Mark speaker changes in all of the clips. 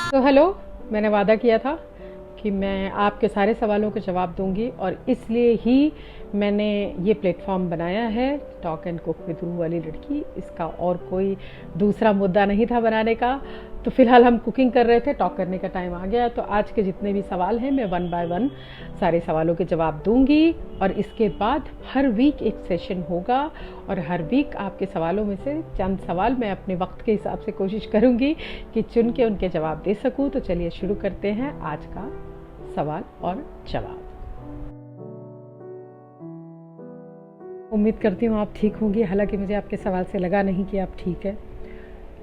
Speaker 1: तो हेलो, मैंने वादा किया था कि मैं आपके सारे सवालों के जवाब दूंगी और इसलिए ही मैंने ये प्लेटफॉर्म बनाया है, टॉक एंड कुक विद रू वाली लड़की। इसका और कोई दूसरा मुद्दा नहीं था बनाने का। तो फिलहाल हम कुकिंग कर रहे थे, टॉक करने का टाइम आ गया। तो आज के जितने भी सवाल हैं मैं 1 बाय 1 सारे सवालों के जवाब दूंगी और इसके बाद हर वीक एक सेशन होगा और हर वीक आपके सवालों में से चंद सवाल मैं अपने वक्त के हिसाब से कोशिश करूंगी कि चुन के उनके जवाब दे सकूं। तो चलिए शुरू करते हैं आज का सवाल और जवाब। उम्मीद करती हूँ आप ठीक होंगी, हालांकि मुझे आपके सवाल से लगा नहीं कि आप ठीक है।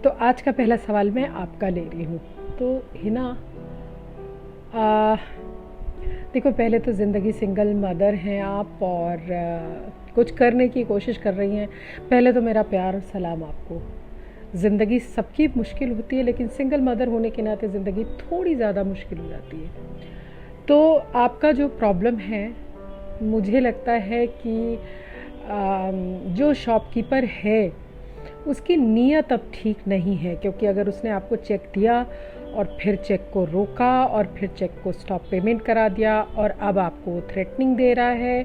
Speaker 1: तो आज का पहला सवाल मैं आपका ले रही हूँ। तो हिना, देखो, पहले तो ज़िंदगी सिंगल मदर हैं आप और कुछ करने की कोशिश कर रही हैं। पहले तो मेरा प्यार और सलाम आपको। ज़िंदगी सबकी मुश्किल होती है, लेकिन सिंगल मदर होने के नाते ज़िंदगी थोड़ी ज़्यादा मुश्किल हो जाती है। तो आपका जो प्रॉब्लम है, मुझे लगता है कि जो शॉपकीपर है उसकी नीयत अब ठीक नहीं है, क्योंकि अगर उसने आपको चेक दिया और फिर चेक को रोका और फिर चेक को स्टॉप पेमेंट करा दिया और अब आपको थ्रेटनिंग दे रहा है,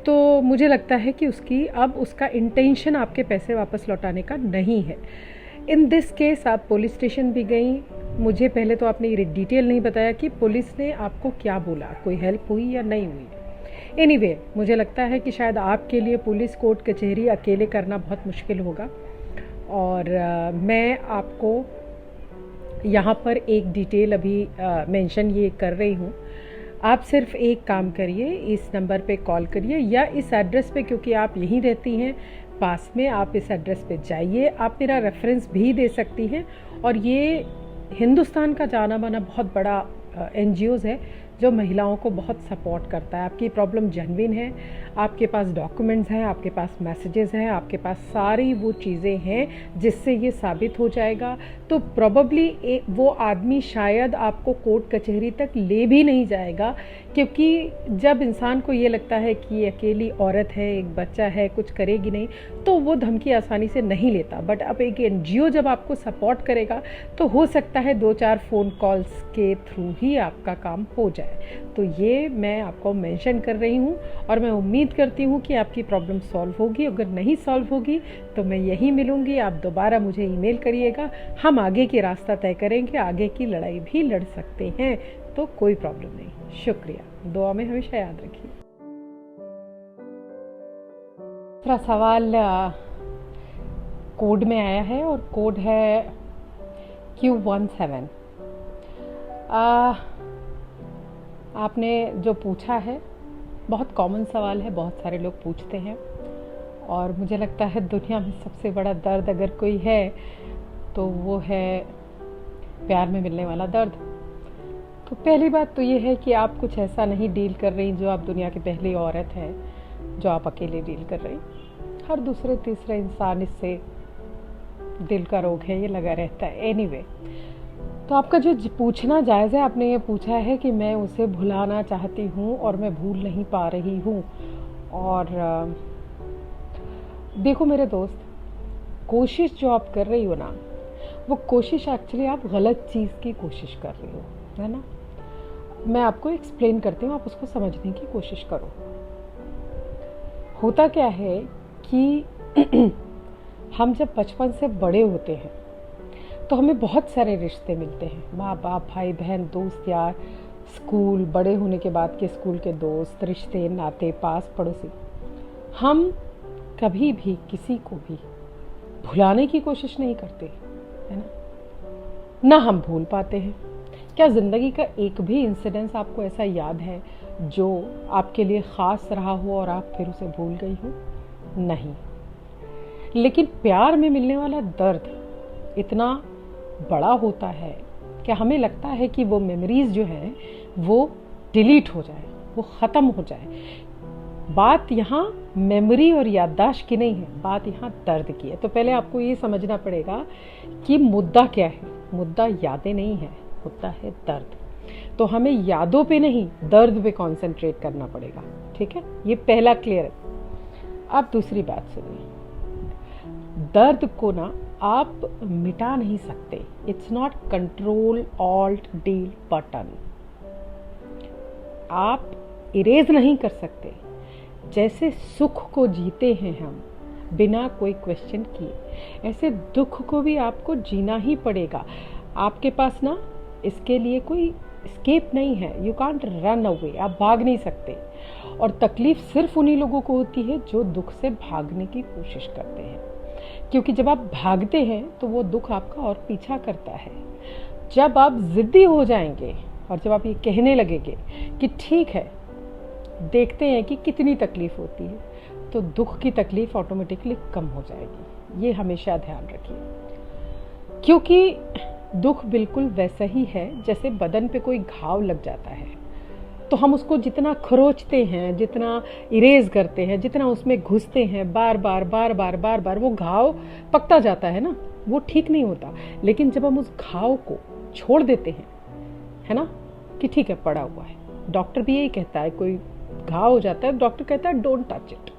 Speaker 1: तो मुझे लगता है कि उसका इंटेंशन आपके पैसे वापस लौटाने का नहीं है। इन दिस केस आप पुलिस स्टेशन भी गई। मुझे पहले तो आपने ये डिटेल नहीं बताया कि पुलिस ने आपको क्या बोला, कोई हेल्प हुई या नहीं हुई। एनीवे, मुझे लगता है कि शायद आपके लिए पुलिस कोर्ट कचहरी अकेले करना बहुत मुश्किल होगा और मैं आपको यहाँ पर एक डिटेल अभी मेंशन ये कर रही हूँ। आप सिर्फ एक काम करिए, इस नंबर पे कॉल करिए या इस एड्रेस पे, क्योंकि आप यहीं रहती हैं पास में, आप इस एड्रेस पे जाइए। आप मेरा रेफरेंस भी दे सकती हैं और ये हिंदुस्तान का जाना माना बहुत बड़ा NGOs है जो महिलाओं को बहुत सपोर्ट करता है। आपकी प्रॉब्लम जेन्युइन है, आपके पास डॉक्यूमेंट्स हैं, आपके पास मैसेजेस हैं, आपके पास सारी वो चीज़ें हैं जिससे ये साबित हो जाएगा। तो प्रोबेबली वो आदमी शायद आपको कोर्ट कचहरी तक ले भी नहीं जाएगा, क्योंकि जब इंसान को ये लगता है कि ये अकेली औरत है, एक बच्चा है, कुछ करेगी नहीं, तो वो धमकी आसानी से नहीं लेता। बट अब एक NGO जब आपको सपोर्ट करेगा तो हो सकता है 2-4 फ़ोन कॉल्स के थ्रू ही आपका काम हो जाए। तो ये मैं आपको मेंशन कर रही हूँ और मैं उम्मीद करती हूँ कि आपकी प्रॉब्लम सॉल्व होगी। अगर नहीं सॉल्व होगी तो मैं यहीं मिलूँगी, आप दोबारा मुझे ईमेल करिएगा, हम आगे की रास्ता तय करेंगे, आगे की लड़ाई भी लड़ सकते हैं, तो कोई प्रॉब्लम नहीं। शुक्रिया, दुआ में हमेशा याद रखिए। दूसरा सवाल कोड में आया है और कोड है Q17। आपने जो पूछा है बहुत कॉमन सवाल है, बहुत सारे लोग पूछते हैं और मुझे लगता है दुनिया में सबसे बड़ा दर्द अगर कोई है तो वो है प्यार में मिलने वाला दर्द। तो पहली बात तो ये है कि आप कुछ ऐसा नहीं डील कर रही जो आप दुनिया की पहली औरत है जो आप अकेले डील कर रही। हर दूसरे तीसरे इंसान इससे दिल का रोग है, ये लगा रहता है। एनीवे, तो आपका जो पूछना जायज़ है, आपने ये पूछा है कि मैं उसे भुलाना चाहती हूँ और मैं भूल नहीं पा रही हूँ। और देखो मेरे दोस्त, कोशिश जो आप कर रही हो ना, वो कोशिश एक्चुअली आप गलत चीज़ की कोशिश कर रही हो, है ना। मैं आपको एक्सप्लेन करती हूँ, आप उसको समझने की कोशिश करो। होता क्या है कि हम जब बचपन से बड़े होते हैं तो हमें बहुत सारे रिश्ते मिलते हैं, माँ बाप, भाई बहन, दोस्त यार, स्कूल, बड़े होने के बाद के स्कूल के दोस्त, रिश्ते नाते, पास पड़ोसी। हम कभी भी किसी को भी भुलाने की कोशिश नहीं करते, है ना हम भूल पाते हैं। क्या ज़िंदगी का एक भी इंसिडेंस आपको ऐसा याद है जो आपके लिए ख़ास रहा हो और आप फिर उसे भूल गई हो? नहीं। लेकिन प्यार में मिलने वाला दर्द इतना बड़ा होता है कि हमें लगता है कि वो मेमोरीज जो हैं वो डिलीट हो जाए, वो ख़त्म हो जाए। बात यहाँ मेमोरी और याददाश्त की नहीं है, बात यहाँ दर्द की है। तो पहले आपको ये समझना पड़ेगा कि मुद्दा क्या है। मुद्दा यादें नहीं है, मुद्दा है दर्द। तो हमें यादों पे नहीं, दर्द पे कंसंट्रेट करना पड़ेगा, ठीक है। ये पहला क्लियर है। अब दूसरी बात सुनिए। दर्द को ना आप मिटा नहीं सकते। It's not control alt D button, आप इरेज नहीं कर सकते। जैसे सुख को जीते हैं हम बिना कोई क्वेश्चन किए, ऐसे दुख को भी आपको जीना ही पड़ेगा। आपके पास ना इसके लिए कोई स्केप नहीं है, यू कांट रन अवे, आप भाग नहीं सकते। और तकलीफ सिर्फ उन्हीं लोगों को होती है जो दुख से भागने की कोशिश करते हैं, क्योंकि जब आप भागते हैं तो वो दुख आपका और पीछा करता है। जब आप जिद्दी हो जाएंगे और जब आप ये कहने लगेंगे कि ठीक है देखते हैं कि कितनी तकलीफ होती है, तो दुख की तकलीफ ऑटोमेटिकली कम हो जाएगी। ये हमेशा ध्यान रखिए, क्योंकि दुख बिल्कुल वैसा ही है जैसे बदन पे कोई घाव लग जाता है, तो हम उसको जितना खरोचते हैं, जितना इरेज करते हैं, जितना उसमें घुसते हैं, बार बार बार बार बार बार वो घाव पकता जाता है ना, वो ठीक नहीं होता। लेकिन जब हम उस घाव को छोड़ देते हैं, है ना, कि ठीक है पड़ा हुआ है, डॉक्टर भी यही कहता है, कोई घाव हो जाता है डॉक्टर कहता है डोंट टच इट,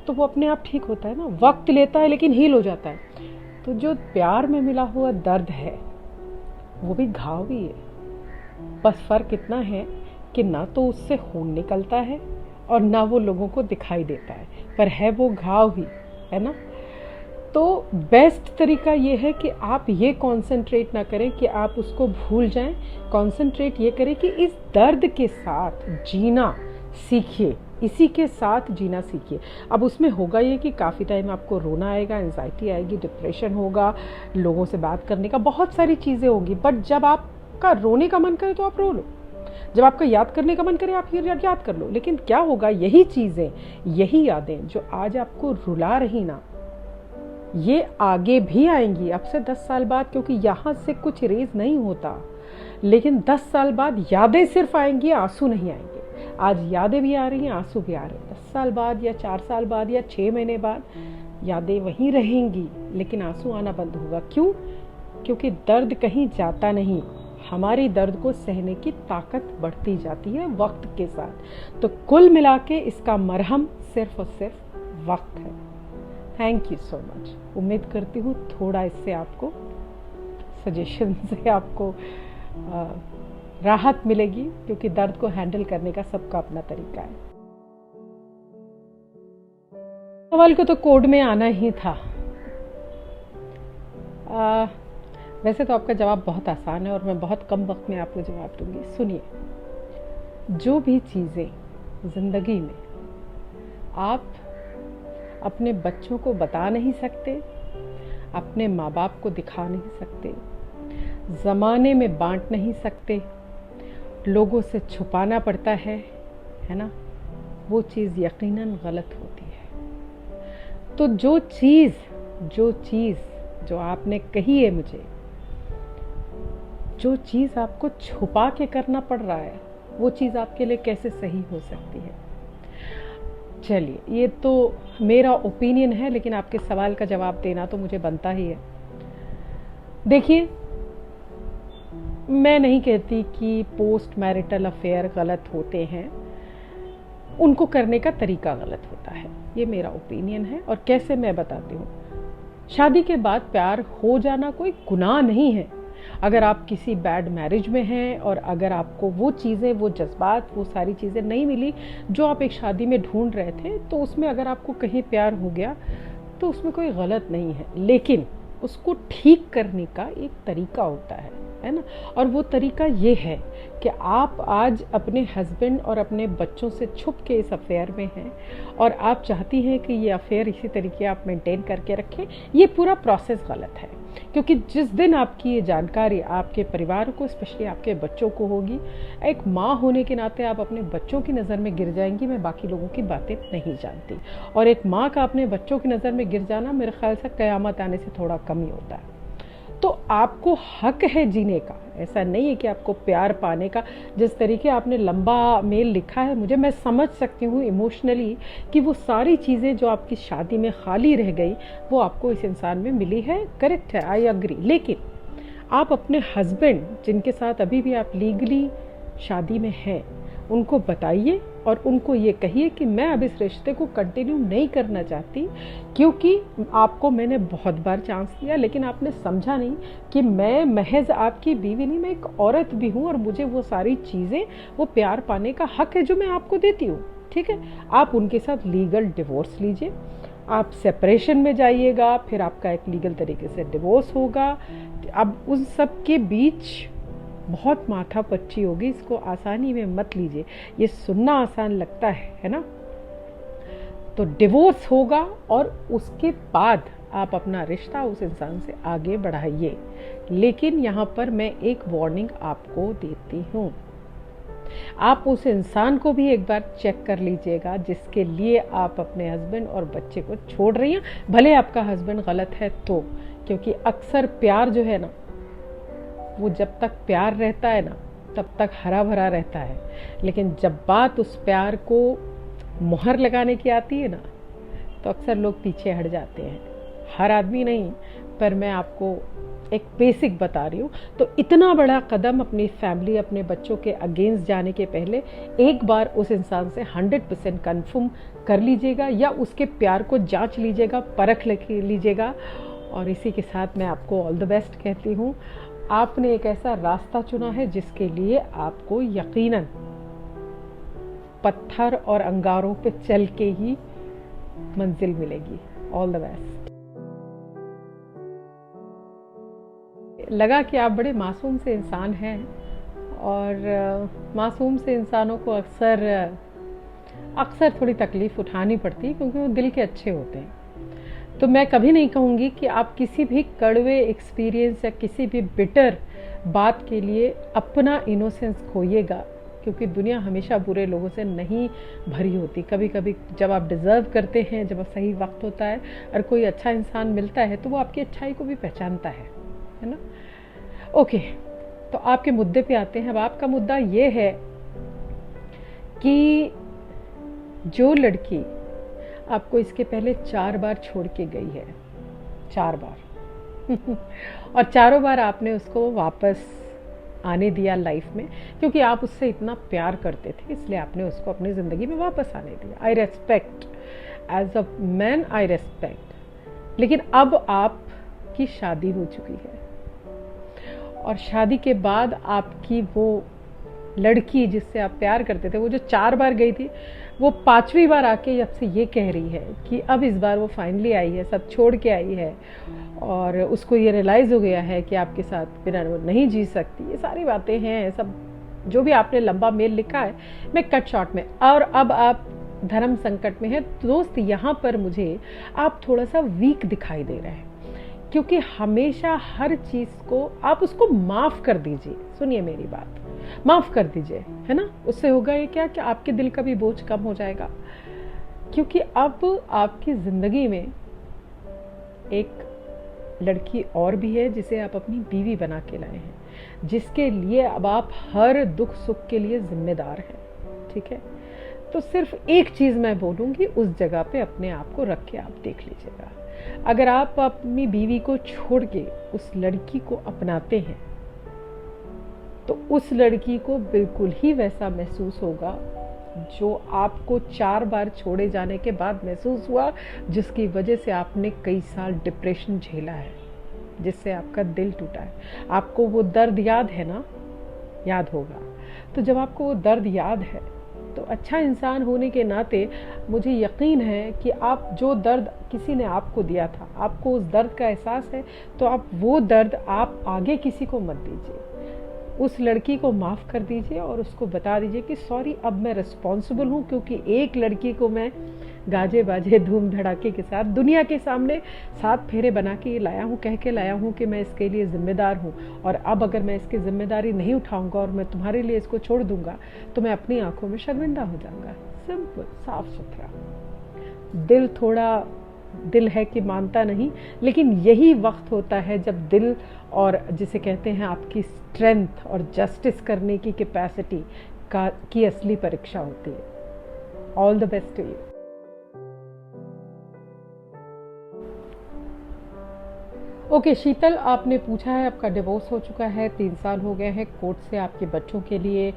Speaker 1: तो वो अपने आप ठीक होता है ना, वक्त लेता है लेकिन हील हो जाता है। तो जो प्यार में मिला हुआ दर्द है वो भी घाव ही है, बस फर्क इतना है कि ना तो उससे खून निकलता है और ना वो लोगों को दिखाई देता है, पर है वो घाव ही, है ना। तो बेस्ट तरीका ये है कि आप ये कंसंट्रेट ना करें कि आप उसको भूल जाएं, कंसंट्रेट ये करें कि इस दर्द के साथ जीना सीखिए, इसी के साथ जीना सीखिए। अब उसमें होगा ये कि काफ़ी टाइम आपको रोना आएगा, एंजाइटी आएगी, डिप्रेशन होगा, लोगों से बात करने का बहुत सारी चीज़ें होगी, बट जब आपका रोने का मन करे तो आप रो लो, जब आपका याद करने का मन करे आप याद कर लो। लेकिन क्या होगा, यही चीज़ें, यही यादें जो आज आपको रुला रही ना, ये आगे भी आएंगी अब से 10 साल बाद, क्योंकि यहाँ से कुछ इरेज नहीं होता। लेकिन 10 साल बाद यादें सिर्फ आएंगी, आंसू नहीं आएंगे। आज यादें भी आ रही हैं, आंसू भी आ रहे हैं। 10 साल बाद या 4 साल बाद या 6 महीने बाद यादें वहीं रहेंगी, लेकिन आंसू आना बंद होगा। क्यों? क्योंकि दर्द कहीं जाता नहीं, हमारी दर्द को सहने की ताकत बढ़ती जाती है वक्त के साथ। तो कुल मिला के इसका मरहम सिर्फ और सिर्फ वक्त है। Thank you so much. उम्मीद करती हूँ थोड़ा इससे आपको सजेशन से आपको राहत मिलेगी, क्योंकि दर्द को हैंडल करने का सबका अपना तरीका है। सवाल को तो कोड में आना ही था। वैसे तो आपका जवाब बहुत आसान है और मैं बहुत कम वक्त में आपको जवाब दूंगी। सुनिए, जो भी चीज़ें ज़िंदगी में आप अपने बच्चों को बता नहीं सकते, अपने माँ बाप को दिखा नहीं सकते, ज़माने में बांट नहीं सकते, लोगों से छुपाना पड़ता है ना, वो चीज़ यकीनन गलत होती है। तो जो चीज़ जो आपने कही है मुझे, जो चीज़ आपको छुपा के करना पड़ रहा है, वो चीज़ आपके लिए कैसे सही हो सकती है? चलिए, ये तो मेरा ओपिनियन है, लेकिन आपके सवाल का जवाब देना तो मुझे बनता ही है। देखिए, मैं नहीं कहती कि पोस्ट मैरिटल अफेयर गलत होते हैं, उनको करने का तरीका गलत होता है, ये मेरा ओपिनियन है। और कैसे, मैं बताती हूँ। शादी के बाद प्यार हो जाना कोई गुनाह नहीं है। अगर आप किसी बैड मैरिज में हैं और अगर आपको वो चीज़ें, वो जज्बात, वो सारी चीज़ें नहीं मिली जो आप एक शादी में ढूंढ रहे थे, तो उसमें अगर आपको कहीं प्यार हो गया तो उसमें कोई गलत नहीं है। लेकिन उसको ठीक करने का एक तरीका होता है ना। और वो तरीका ये है कि आप आज अपने हस्बैंड और अपने बच्चों से छुप के इस अफेयर में हैं और आप चाहती हैं कि ये अफेयर इसी तरीके आप मेंटेन करके रखें। ये पूरा प्रोसेस गलत है, क्योंकि जिस दिन आपकी ये जानकारी आपके परिवार को, स्पेशली आपके बच्चों को होगी, एक माँ होने के नाते आप अपने बच्चों की नज़र में गिर जाएंगी। मैं बाकी लोगों की बातें नहीं जानती, और एक माँ का अपने बच्चों की नज़र में गिर जाना मेरे ख्याल से क़यामत आने से थोड़ा कम ही होता है। तो आपको हक है जीने का, ऐसा नहीं है कि आपको प्यार पाने का। जिस तरीके आपने लंबा मेल लिखा है मुझे, मैं समझ सकती हूँ इमोशनली कि वो सारी चीज़ें जो आपकी शादी में खाली रह गई वो आपको इस इंसान में मिली है। करेक्ट है, आई अग्री। लेकिन आप अपने हस्बैंड, जिनके साथ अभी भी आप लीगली शादी में हैं, उनको बताइए और उनको ये कहिए कि मैं अब इस रिश्ते को कंटिन्यू नहीं करना चाहती, क्योंकि आपको मैंने बहुत बार चांस दिया लेकिन आपने समझा नहीं कि मैं महज आपकी बीवी नहीं, मैं एक औरत भी हूँ और मुझे वो सारी चीज़ें, वो प्यार पाने का हक है जो मैं आपको देती हूँ। ठीक है, आप उनके साथ लीगल डिवोर्स लीजिए, आप सेपरेशन में जाइएगा, फिर आपका एक लीगल तरीके से डिवोर्स होगा। अब उन सब के बीच बहुत माथा पच्ची होगी, इसको आसानी में मत लीजिए। ये सुनना आसान लगता है ना। तो डिवोर्स होगा और उसके बाद आप अपना रिश्ता उस इंसान से आगे बढ़ाइए। लेकिन यहाँ पर मैं एक वार्निंग आपको देती हूँ, आप उस इंसान को भी एक बार चेक कर लीजिएगा जिसके लिए आप अपने हस्बैंड और बच्चे को छोड़ रही हैं, भले आपका हस्बैंड गलत है तो। क्योंकि अक्सर प्यार जो है ना, वो जब तक प्यार रहता है ना तब तक हरा भरा रहता है, लेकिन जब बात उस प्यार को मुहर लगाने की आती है ना तो अक्सर लोग पीछे हट जाते हैं। हर आदमी नहीं, पर मैं आपको एक बेसिक बता रही हूँ। तो इतना बड़ा कदम अपनी फैमिली, अपने बच्चों के अगेंस्ट जाने के पहले एक बार उस इंसान से 100% कन्फर्म कर लीजिएगा, या उसके प्यार को जांच लीजिएगा, परख लीजिएगा। और इसी के साथ मैं आपको ऑल द बेस्ट कहती हूँ। आपने एक ऐसा रास्ता चुना है जिसके लिए आपको यकीनन पत्थर और अंगारों पे चल के ही मंजिल मिलेगी। All the best. लगा कि आप बड़े मासूम से इंसान हैं, और मासूम से इंसानों को अक्सर थोड़ी तकलीफ उठानी पड़ती है क्योंकि वो दिल के अच्छे होते हैं। तो मैं कभी नहीं कहूँगी कि आप किसी भी कड़वे एक्सपीरियंस या किसी भी बिटर बात के लिए अपना इनोसेंस खोइएगा, क्योंकि दुनिया हमेशा बुरे लोगों से नहीं भरी होती। कभी कभी जब आप डिज़र्व करते हैं, जब सही वक्त होता है और कोई अच्छा इंसान मिलता है तो वो आपकी अच्छाई को भी पहचानता है ना। ओके, तो आपके मुद्दे पे आते हैं। अब आपका मुद्दा ये है कि जो लड़की आपको इसके पहले 4 बार छोड़ के गई है, 4 बार और चारों बार आपने उसको वापस आने दिया लाइफ में, क्योंकि आप उससे इतना प्यार करते थे, इसलिए आपने उसको अपनी ज़िंदगी में वापस आने दिया। I respect, as a man I respect. लेकिन अब आपकी शादी हो चुकी है, और शादी के बाद आपकी वो लड़की जिससे आप प्यार करते थे, वो जो 4 बार गई थी, वो 5वीं बार आके आपसे ये कह रही है कि अब इस बार वो फाइनली आई है, सब छोड़ के आई है, और उसको ये रियलाइज़ हो गया है कि आपके साथ बिना वो नहीं जी सकती। ये सारी बातें हैं, सब जो भी आपने लंबा मेल लिखा है मैं कट शॉर्ट में। और अब आप धर्म संकट में हैं। दोस्त, यहाँ पर मुझे आप थोड़ा सा वीक दिखाई दे रहे हैं, क्योंकि हमेशा हर चीज़ को आप उसको माफ़ कर दीजिए। सुनिए मेरी बात, माफ़ कर दीजिए, है ना। उससे होगा ये क्या कि आपके दिल का भी बोझ कम हो जाएगा, क्योंकि अब आपकी ज़िंदगी में एक लड़की और भी है जिसे आप अपनी बीवी बना के लाए हैं, जिसके लिए अब आप हर दुख सुख के लिए जिम्मेदार हैं। ठीक है, तो सिर्फ एक चीज़ मैं बोलूँगी, उस जगह पे अपने आप को रख के आप देख लीजिएगा। अगर आप अपनी बीवी को छोड़ के उस लड़की को अपनाते हैं तो उस लड़की को बिल्कुल ही वैसा महसूस होगा जो आपको 4 बार छोड़े जाने के बाद महसूस हुआ, जिसकी वजह से आपने कई साल डिप्रेशन झेला है, जिससे आपका दिल टूटा है। आपको वो दर्द याद है ना? याद होगा। तो जब आपको वो दर्द याद है तो अच्छा इंसान होने के नाते मुझे यकीन है कि आप जो दर्द किसी ने आपको दिया था, आपको उस दर्द का एहसास है, तो आप वो दर्द आप आगे किसी को मत दीजिए। उस लड़की को माफ़ कर दीजिए और उसको बता दीजिए कि सॉरी, अब मैं रिस्पॉन्सिबल हूँ, क्योंकि एक लड़की को मैं गाजे बाजे धूम धड़ाके के साथ दुनिया के सामने 7 फेरे बना के लाया हूँ, कह के लाया हूँ कि मैं इसके लिए ज़िम्मेदार हूँ, और अब अगर मैं इसकी ज़िम्मेदारी नहीं उठाऊँगा और मैं तुम्हारे लिए इसको छोड़ दूँगा तो मैं अपनी आँखों में शर्मिंदा हो जाऊँगा। सिंपल, साफ सुथरा। दिल थोड़ा दिल है कि मानता नहीं, लेकिन यही वक्त होता है जब दिल और जिसे कहते हैं आपकी स्ट्रेंथ और जस्टिस करने की कैपेसिटी की असली परीक्षा होती है। All the best to you. Okay Sheetal, आपने पूछा है, आपका डिवोर्स हो चुका है, 3 साल हो गए हैं, कोर्ट से आपके बच्चों के लिए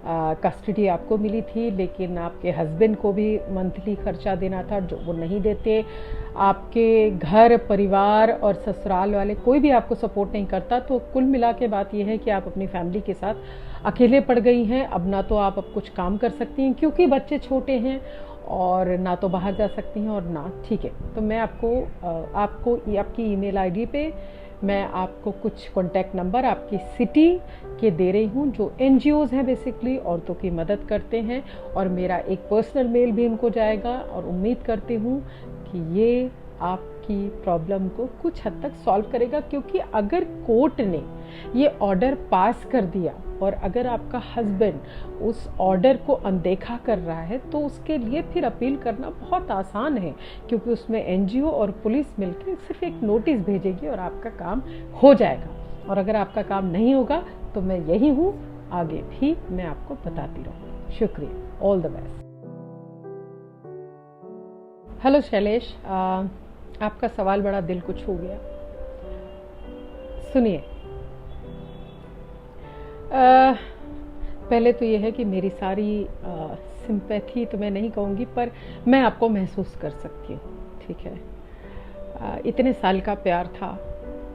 Speaker 1: कस्टडी आपको मिली थी, लेकिन आपके हस्बैंड को भी मंथली खर्चा देना था जो वो नहीं देते। आपके घर परिवार और ससुराल वाले कोई भी आपको सपोर्ट नहीं करता। तो कुल मिला के बात यह है कि आप अपनी फैमिली के साथ अकेले पड़ गई हैं। अब ना तो आप अब कुछ काम कर सकती हैं क्योंकि बच्चे छोटे हैं, और ना तो बाहर जा सकती हैं और ना, ठीक है। तो मैं आपको आपकी ईमेल आईडी पे मैं आपको कुछ कॉन्टैक्ट नंबर आपकी सिटी के दे रही हूँ जो NGOs हैं, बेसिकली औरतों की मदद करते हैं, और मेरा एक पर्सनल मेल भी उनको जाएगा। और उम्मीद करती हूँ कि ये आपकी प्रॉब्लम को कुछ हद तक सॉल्व करेगा, क्योंकि अगर कोर्ट ने ये ऑर्डर पास कर दिया और अगर आपका हस्बैंड उस ऑर्डर को अनदेखा कर रहा है तो उसके लिए फिर अपील करना बहुत आसान है, क्योंकि उसमें NGO और पुलिस मिलकर सिर्फ एक नोटिस भेजेगी और आपका काम हो जाएगा। और अगर आपका काम नहीं होगा तो मैं यही हूँ, आगे भी मैं आपको बताती रहूँगी। शुक्रिया, all the best. Hello Shailesh, आपका सवाल बड़ा दिल को छू गया। सुनिए, पहले तो ये है कि मेरी सारी सिंपैथी तो मैं नहीं कहूँगी, पर मैं आपको महसूस कर सकती हूँ, ठीक है। इतने साल का प्यार था,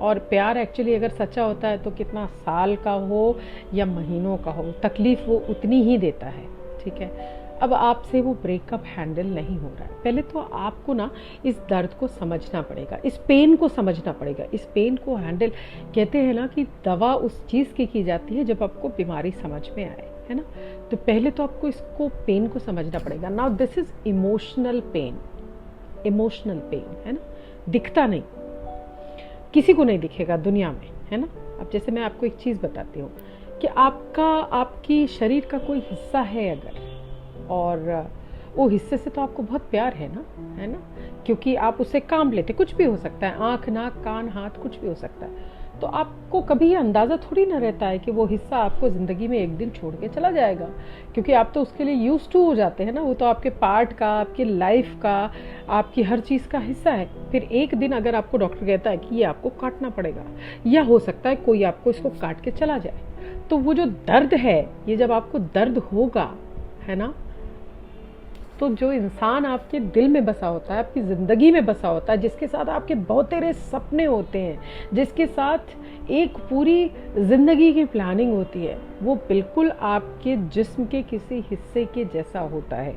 Speaker 1: और प्यार एक्चुअली अगर सच्चा होता है तो कितना साल का हो या महीनों का हो, तकलीफ वो उतनी ही देता है, ठीक है। अब आपसे वो ब्रेकअप हैंडल नहीं हो रहा है। पहले तो आपको ना इस दर्द को समझना पड़ेगा, इस पेन को समझना पड़ेगा। इस पेन को हैंडल, कहते हैं ना कि दवा उस चीज़ की जाती है जब आपको बीमारी समझ में आए, है ना। तो पहले तो आपको इसको पेन को समझना पड़ेगा। Now this is emotional pain, emotional pain, है ना। दिखता नहीं, किसी को नहीं दिखेगा दुनिया में, है ना। अब जैसे मैं आपको एक चीज़ बताती हूँ कि आपकी शरीर का कोई हिस्सा है अगर, और वो हिस्से से तो आपको बहुत प्यार है ना, क्योंकि आप उससे काम लेते, कुछ भी हो सकता है, आँख नाक कान हाथ कुछ भी हो सकता है। तो आपको कभी ये अंदाज़ा थोड़ी ना रहता है कि वो हिस्सा आपको ज़िंदगी में एक दिन छोड़ के चला जाएगा, क्योंकि आप तो उसके लिए यूज्ड टू हो जाते हैं ना। वो तो आपके पार्ट का, आपकी लाइफ का, आपकी हर चीज़ का हिस्सा है। फिर एक दिन अगर आपको डॉक्टर कहता है कि ये आपको काटना पड़ेगा, या हो सकता है कोई आपको इसको काट के चला जाए, तो वो जो दर्द है, ये जब आपको दर्द होगा, है ना, तो जो इंसान आपके दिल में बसा होता है, आपकी ज़िंदगी में बसा होता है, जिसके साथ आपके बहुत तेरे सपने होते हैं, जिसके साथ एक पूरी ज़िंदगी की प्लानिंग होती है, वो बिल्कुल आपके जिस्म के किसी हिस्से के जैसा होता है।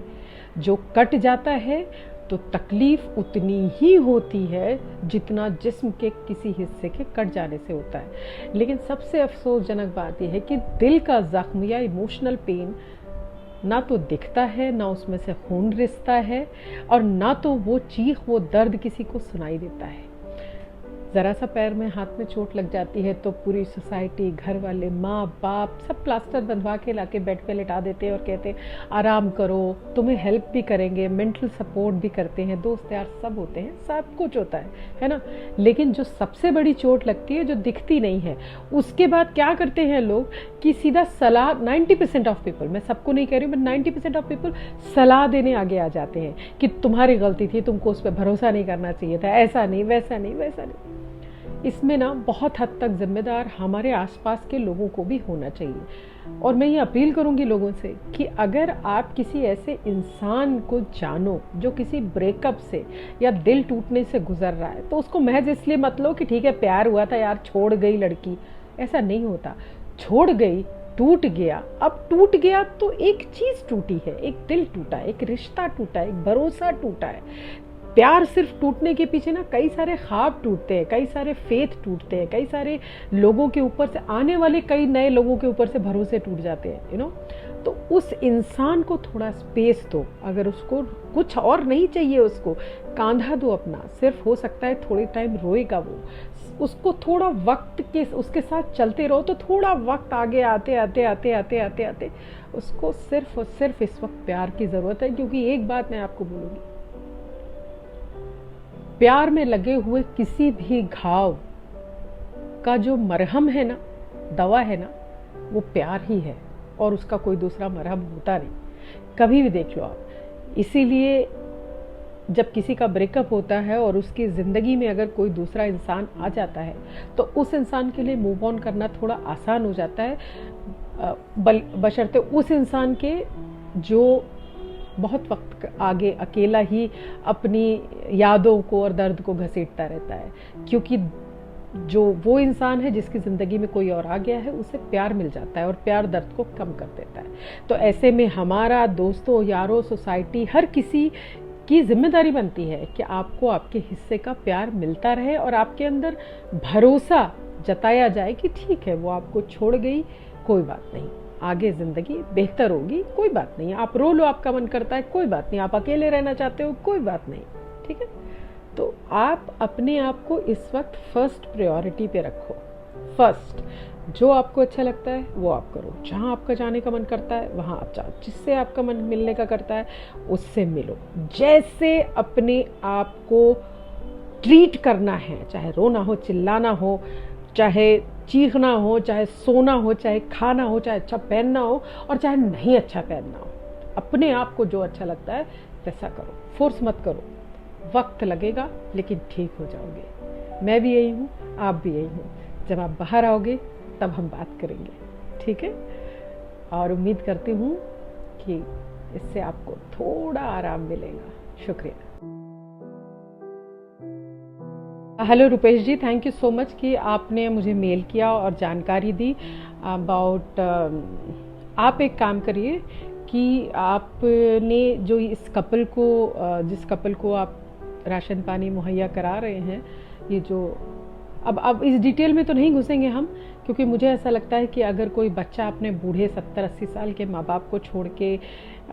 Speaker 1: जो कट जाता है तो तकलीफ़ उतनी ही होती है जितना जिस्म के किसी हिस्से के कट जाने से होता है। लेकिन सबसे अफसोसजनक बात यह है कि दिल का ज़ख्म या इमोशनल पेन ना तो दिखता है, ना उसमें से खून रिसता है, और ना तो वो चीख, वो दर्द किसी को सुनाई देता है। ज़रा सा पैर में हाथ में चोट लग जाती है तो पूरी सोसाइटी, घर वाले, माँ बाप सब प्लास्टर बंधवा के लाके बेड पे लिटा देते हैं और कहते हैं आराम करो, तुम्हें हेल्प भी करेंगे, मेंटल सपोर्ट भी करते हैं, दोस्त यार सब होते हैं, सब कुछ होता है ना। लेकिन जो सबसे बड़ी चोट लगती है, जो दिखती नहीं है, उसके बाद क्या करते हैं लोग कि सीधा सलाह, 90% ऑफ पीपल, मैं सबको नहीं कह रही हूँ, बट 90% ऑफ पीपल सलाह देने आगे आ जाते हैं कि तुम्हारी गलती थी, तुमको उस पर भरोसा नहीं करना चाहिए था, ऐसा नहीं वैसा नहीं वैसा नहीं। इसमें ना बहुत हद तक जिम्मेदार हमारे आसपास के लोगों को भी होना चाहिए। और मैं ये अपील करूंगी लोगों से कि अगर आप किसी ऐसे इंसान को जानो जो किसी ब्रेकअप से या दिल टूटने से गुजर रहा है, तो उसको महज इसलिए मत लो कि ठीक है प्यार हुआ था यार, छोड़ गई लड़की। ऐसा नहीं होता। छोड़ गई, टूट गया, अब टूट गया तो एक चीज टूटी है, एक दिल टूटा, एक रिश्ता टूटा, एक भरोसा टूटा है। प्यार सिर्फ टूटने के पीछे ना कई सारे ख्वाब टूटते हैं, कई सारे फेथ टूटते हैं, कई सारे लोगों के ऊपर से, आने वाले कई नए लोगों के ऊपर से भरोसे टूट जाते हैं, तो उस इंसान को थोड़ा स्पेस दो। अगर उसको कुछ और नहीं चाहिए, उसको कांधा दो अपना, सिर्फ हो सकता है थोड़ी टाइम रोएगा वो, उसको थोड़ा वक्त के उसके साथ चलते रहो, तो थोड़ा वक्त आगे आते आते आते आते आते आते उसको सिर्फ और सिर्फ इस वक्त प्यार की जरूरत है। क्योंकि एक बात मैं आपको बोलूंगी, प्यार में लगे हुए किसी भी घाव का जो मरहम है ना, दवा है ना, वो प्यार ही है, और उसका कोई दूसरा मरहम होता नहीं। कभी भी देख लो आप। इसीलिए जब किसी का ब्रेकअप होता है और उसकी ज़िंदगी में अगर कोई दूसरा इंसान आ जाता है, तो उस इंसान के लिए मूव ऑन करना थोड़ा आसान हो जाता है। बशर्ते उस इंसान के जो बहुत वक्त आगे अकेला ही अपनी यादों को और दर्द को घसीटता रहता है, क्योंकि जो वो इंसान है जिसकी ज़िंदगी में कोई और आ गया है उसे प्यार मिल जाता है और प्यार दर्द को कम कर देता है। तो ऐसे में हमारा, दोस्तों, यारों, सोसाइटी, हर किसी की जिम्मेदारी बनती है कि आपको आपके हिस्से का प्यार मिलता रहे और आपके अंदर भरोसा जताया जाए कि ठीक है, वो आपको छोड़ गई, कोई बात नहीं, आगे ज़िंदगी बेहतर होगी, कोई बात नहीं। आप रो लो, आपका मन करता है, कोई बात नहीं। आप अकेले रहना चाहते हो, कोई बात नहीं, ठीक है। तो आप अपने आप को इस वक्त फर्स्ट प्रायोरिटी पे रखो। फर्स्ट, जो आपको अच्छा लगता है वो आप करो, जहाँ आपका जाने का मन करता है वहाँ आप जाओ, जिससे आपका मन मिलने का करता है उससे मिलो। जैसे अपने आप को ट्रीट करना है, चाहे रोना हो, चिल्लाना हो, चाहे चीखना हो, चाहे सोना हो, चाहे खाना हो, चाहे अच्छा पहनना हो और चाहे नहीं अच्छा पहनना हो, अपने आप को जो अच्छा लगता है वैसा करो। फोर्स मत करो, वक्त लगेगा लेकिन ठीक हो जाओगे। मैं भी यही हूँ, आप भी यही हूँ। जब आप बाहर आओगे तब हम बात करेंगे, ठीक है। और उम्मीद करती हूँ कि इससे आपको थोड़ा आराम मिलेगा। शुक्रिया। Hello Rupesh ji, thank you so much कि आपने मुझे मेल किया और जानकारी दी अबाउट। आप एक काम करिए कि आपने जो इस कपल को, जिस कपल को आप राशन पानी मुहैया करा रहे हैं, ये जो अब इस डिटेल में तो नहीं घुसेंगे हम, क्योंकि मुझे ऐसा लगता है कि अगर कोई बच्चा अपने बूढ़े 70-80 साल के माँ बाप को छोड़ के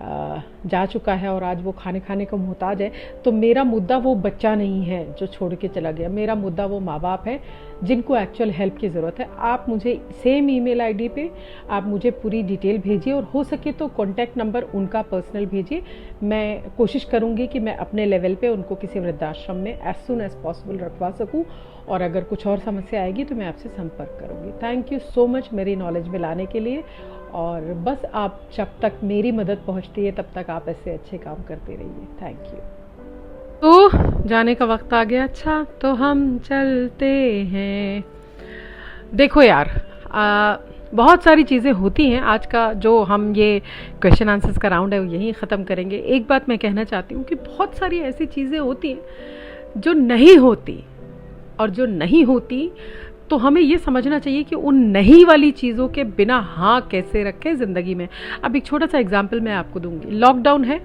Speaker 1: जा चुका है और आज वो खाने को मोहताज है, तो मेरा मुद्दा वो बच्चा नहीं है जो छोड़ के चला गया। मेरा मुद्दा वो माँ बाप है जिनको एक्चुअल हेल्प की ज़रूरत है। आप मुझे सेम ईमेल आईडी पे आप मुझे पूरी डिटेल भेजिए और हो सके तो कॉन्टैक्ट नंबर उनका पर्सनल भेजिए। मैं कोशिश करूँगी कि मैं अपने लेवल पे उनको किसी वृद्धाश्रम में एज सुन एज पॉसिबल रखवा सकूँ, और अगर कुछ और समस्या आएगी तो मैं आपसे संपर्क करूँगी। थैंक यू सो मच मेरी नॉलेज में लाने के लिए। और बस आप जब तक मेरी मदद पहुँचती है तब तक आप ऐसे अच्छे काम करते रहिए। Thank you. तो जाने का वक्त आ गया। अच्छा, तो हम चलते हैं। देखो यार, बहुत सारी चीज़ें होती हैं। आज का जो हम ये क्वेश्चन आंसर्स का राउंड है वो यहीं ख़त्म करेंगे। एक बात मैं कहना चाहती हूँ कि बहुत सारी ऐसी चीज़ें होती हैं जो नहीं होती, और जो नहीं होती तो हमें ये समझना चाहिए कि उन नहीं वाली चीज़ों के बिना हाँ कैसे रखें ज़िंदगी में। अब एक छोटा सा एग्जाम्पल मैं आपको दूंगी। लॉकडाउन है,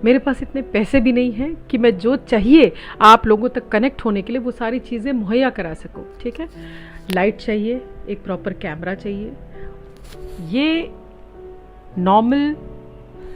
Speaker 1: मेरे पास इतने पैसे भी नहीं हैं कि मैं जो चाहिए आप लोगों तक कनेक्ट होने के लिए वो सारी चीज़ें मुहैया करा सकूं, ठीक है। लाइट चाहिए, एक प्रॉपर कैमरा चाहिए, ये नॉर्मल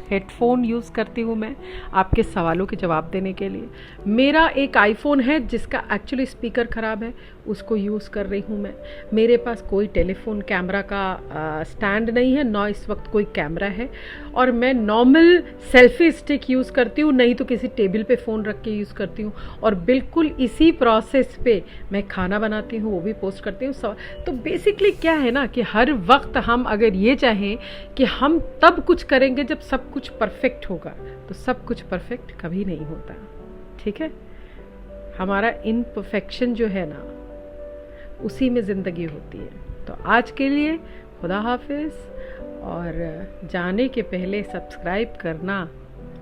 Speaker 1: हेडफोन यूज़ करती हूँ मैं आपके सवालों के जवाब देने के लिए। मेरा एक आईफोन है जिसका एक्चुअली स्पीकर ख़राब है, उसको यूज़ कर रही हूँ मैं। मेरे पास कोई टेलीफोन कैमरा का स्टैंड नहीं है, ना इस वक्त कोई कैमरा है, और मैं नॉर्मल सेल्फी स्टिक यूज़ करती हूँ, नहीं तो किसी टेबल पे फ़ोन रख के यूज़ करती हूँ। और बिल्कुल इसी प्रोसेस पे मैं खाना बनाती हूँ, वो भी पोस्ट करती हूँ। तो बेसिकली क्या है ना कि हर वक्त हम अगर ये चाहें कि हम तब कुछ करेंगे जब सब कुछ परफेक्ट होगा, तो सब कुछ परफेक्ट कभी नहीं होता, ठीक है। हमारा इनपरफेक्शन जो है ना, उसी में ज़िंदगी होती है। तो आज के लिए खुदा हाफिज़, और जाने के पहले सब्सक्राइब करना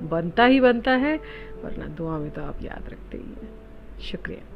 Speaker 1: बनता ही बनता है, वरना दुआ में तो आप याद रखते ही हैं। शुक्रिया।